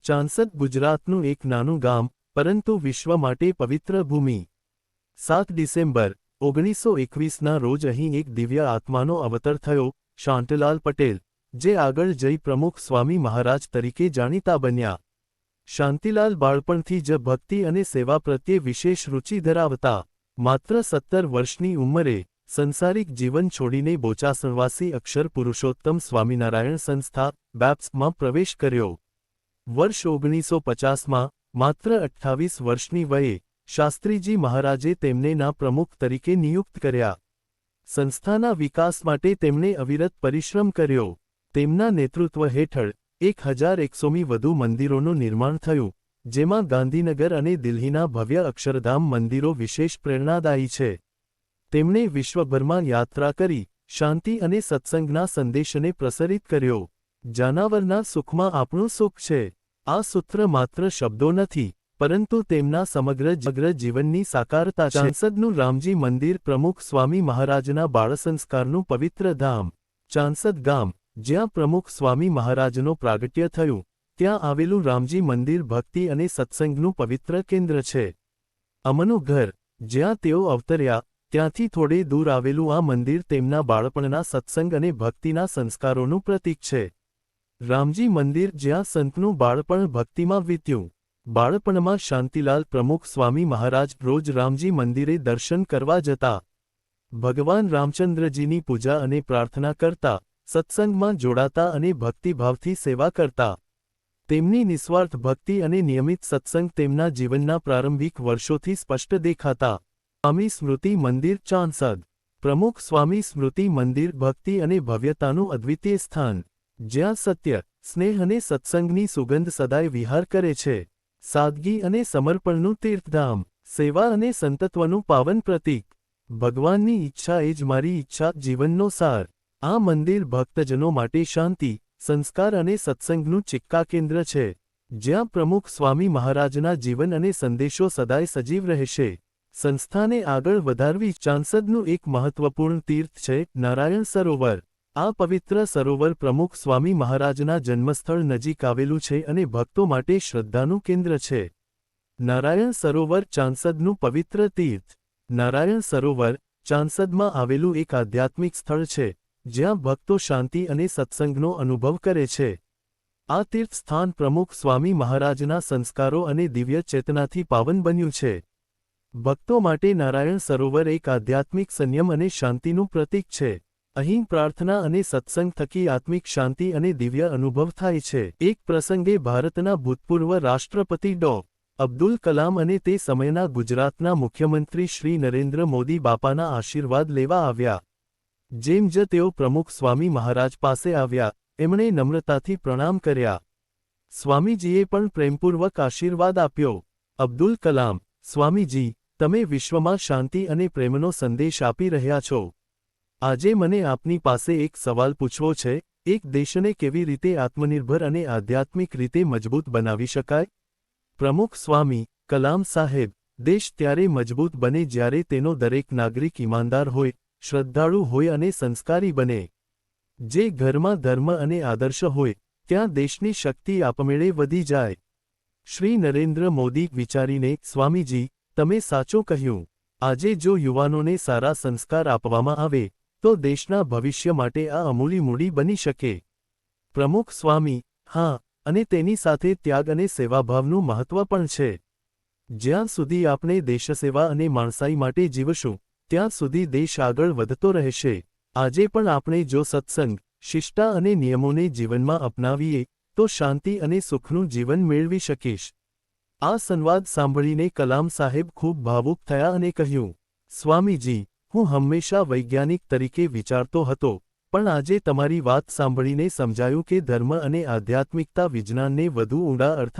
ચાંસદ ગુજરાતનું એક નાનું ગામ, પરંતુ વિશ્વ માટે પવિત્ર ભૂમિ। 7 ડિસેમ્બર 1921ના રોજ અહીં એક દિવ્ય આત્માનો અવતર થયો, શાંતિલાલ પટેલ, જે આગળ જઈ પ્રમુખ સ્વામી મહારાજ તરીકે જાણીતા બન્યા। શાંતિલાલ બાળપણથી જ ભક્તિ અને સેવા પ્રત્યે વિશેષ રુચિ ધરાવતા। માત્ર 17 વર્ષની ઉંમરે સંસારિક જીવન છોડીને બોચાસણવાસી અક્ષર પુરુષોત્તમ સ્વામિનારાયણ સંસ્થા બેપ્સમાં પ્રવેશ કર્યો। વર્ષ 1950માં માત્ર 28 વર્ષની વયે શાસ્ત્રીજી મહારાજે તેમને ના પ્રમુખ તરીકે નિયુક્ત કર્યા। સંસ્થાના વિકાસ માટે તેમણે અવિરત પરિશ્રમ કર્યો। તેમના નેતૃત્વ હેઠળ 1100મી વધુ મંદિરોનું નિર્માણ થયું, જેમાં ગાંધીનગર અને દિલ્હીના ભવ્ય અક્ષરધામ મંદિરો વિશેષ પ્રેરણાદાયી છે। તેમણે વિશ્વભરમાં યાત્રા કરી શાંતિ અને સત્સંગના સંદેશને પ્રસરિત કર્યો। જાનવરના સુખમાં આપણું સુખ છે, આ સૂત્ર માત્ર શબ્દો નથી, પરંતુ તેમના સમગ્ર જીવનની સાકારતા છે। ચાંસદનું રામજી મંદિર પ્રમુખ સ્વામી મહારાજના બાળસંસ્કારનું પવિત્ર ધામ। ચાંસદ ગામ, જ્યાં પ્રમુખ સ્વામી મહારાજનો પ્રાગટ્ય થયું, ત્યાં આવેલું રામજી મંદિર ભક્તિ અને સત્સંગનું પવિત્ર કેન્દ્ર છે। અમનું ઘર, જ્યાં તેઓ અવતર્યા, ત્યાંથી થોડે દૂર આવેલું આ મંદિર તેમના બાળપણના સત્સંગ અને ભક્તિના સંસ્કારોનું પ્રતીક છે। રામજી મંદિર, જ્યાં સંતનું બાળપણ ભક્તિમાં વીત્યું। બાળપણમાં શાંતિલાલ પ્રમુખ સ્વામી મહારાજ રોજ રામજી મંદિરે દર્શન કરવા જતા, ભગવાન રામચંદ્રજીની પૂજા અને પ્રાર્થના કરતા, સત્સંગમાં જોડાતા અને ભક્તિભાવથી સેવા કરતા। તેમની નિસ્વાર્થ ભક્તિ અને નિયમિત સત્સંગ તેમના જીવનના પ્રારંભિક વર્ષોથી સ્પષ્ટ દેખાતા। સ્વામી સ્મૃતિ મંદિર ચાંસદ, પ્રમુખ સ્વામી સ્મૃતિ મંદિર ભક્તિ અને ભવ્યતાનું અદ્વિતીય સ્થાન, જ્યાં સત્ય, સ્નેહ અને સત્સંગની સુગંધ સદાય વિહાર કરે છે। સાદગી અને સમર્પણનું તીર્થધામ, સેવા અને સંતત્વનું પાવન પ્રતીક। ભગવાનની ઈચ્છા એ જ મારી ઈચ્છા, જીવનનો સાર। આ મંદિર ભક્તજનો માટે શાંતિ, સંસ્કાર અને સત્સંગનું ચિક્કા કેન્દ્ર છે, જ્યાં પ્રમુખ સ્વામી મહારાજના જીવન અને સંદેશો સદાય સજીવ રહેશે। સંસ્થાને આગળ વધારવી ચાંસદનું એક મહત્વપૂર્ણ તીર્થ છે નારાયણ સરોવર। આ પવિત્ર સરોવર પ્રમુખ સ્વામી મહારાજના જન્મસ્થળ નજીક આવેલું છે અને ભક્તો માટે શ્રદ્ધાનું કેન્દ્ર છે। નારાયણ સરોવર ચાંસદનું પવિત્ર તીર્થ। નારાયણ સરોવર ચાંસદમાં આવેલું એક આધ્યાત્મિક સ્થળ છે, જ્યાં ભક્તો શાંતિ અને સત્સંગનો અનુભવ કરે છે। આ તીર્થસ્થાન પ્રમુખ સ્વામી મહારાજના સંસ્કારો અને દિવ્ય ચેતનાથી પાવન બન્યું છે। ભક્તો માટે નારાયણ સરોવર એક આધ્યાત્મિક સંયમ અને શાંતિનું પ્રતીક છે। અહીં પ્રાર્થના અને સત્સંગ થકી આત્મિક શાંતિ અને દિવ્ય અનુભવ થાય છે। એક પ્રસંગે ભારતના ભૂતપૂર્વ રાષ્ટ્રપતિ ડૉ. અબ્દુલ કલામ અને તે સમયના ગુજરાતના મુખ્યમંત્રી શ્રી નરેન્દ્ર મોદી બાપાના આશીર્વાદ લેવા આવ્યા। જેમ જ તેઓ પ્રમુખ સ્વામી મહારાજ પાસે આવ્યા, એમણે નમ્રતાથી પ્રણામ કર્યા। સ્વામીજીએ પણ પ્રેમપૂર્વક આશીર્વાદ આપ્યો। અબ્દુલ કલામ: સ્વામીજી, તમે વિશ્વમાં શાંતિ અને પ્રેમનો સંદેશ આપી રહ્યા છો। આજે મને આપની પાસે એક સવાલ પૂછવો છે, એક દેશને કેવી રીતે આત્મનિર્ભર અને આધ્યાત્મિક રીતે મજબૂત બનાવી શકાય? પ્રમુખ સ્વામી: કલામ સાહેબ, દેશ ત્યારે મજબૂત બને જ્યારે તેનો દરેક નાગરિક ઈમાનદાર હોય, શ્રદ્ધાળુ હોય અને સંસ્કારી બને। જે ઘરમાં ધર્મ અને આદર્શ હોય, ત્યાં દેશની શક્તિ આપમેળે વધી જાય। શ્રી નરેન્દ્ર મોદી વિચારીને: સ્વામીજી, તમે સાચું કહ્યું। આજે જો યુવાનોને સારા સંસ્કાર આપવામાં આવે, તો દેશના ભવિષ્ય માટે આ અમૂલ્ય મૂડી બની શકે। પ્રમુખ સ્વામી: હા, અને તેની સાથે ત્યાગ અને સેવાભાવનું મહત્વ પણ છે। જ્યાં સુધી આપણે દેશસેવા અને માણસાઈ માટે જીવશું, ત્યાં સુધી દેશ આગળ વધતો રહેશે। આજે પણ આપણે જો સત્સંગ, શિષ્ટા અને નિયમોને જીવનમાં અપનાવીએ, તો શાંતિ અને સુખનું જીવન મેળવી શકીશ। આ સંવાદ સાંભળીને કલામ સાહેબ ખૂબ ભાવુક થયા અને કહ્યું: સ્વામીજી, હું હંમેશા વૈજ્ઞાનિક તરીકે વિચારતો હતો, પણ આજે તમારી વાત સાંભળીને સમજાયું કે ધર્મ અને આધ્યાત્મિકતા વિજ્ઞાનને વધુ ઊંડા અર્થ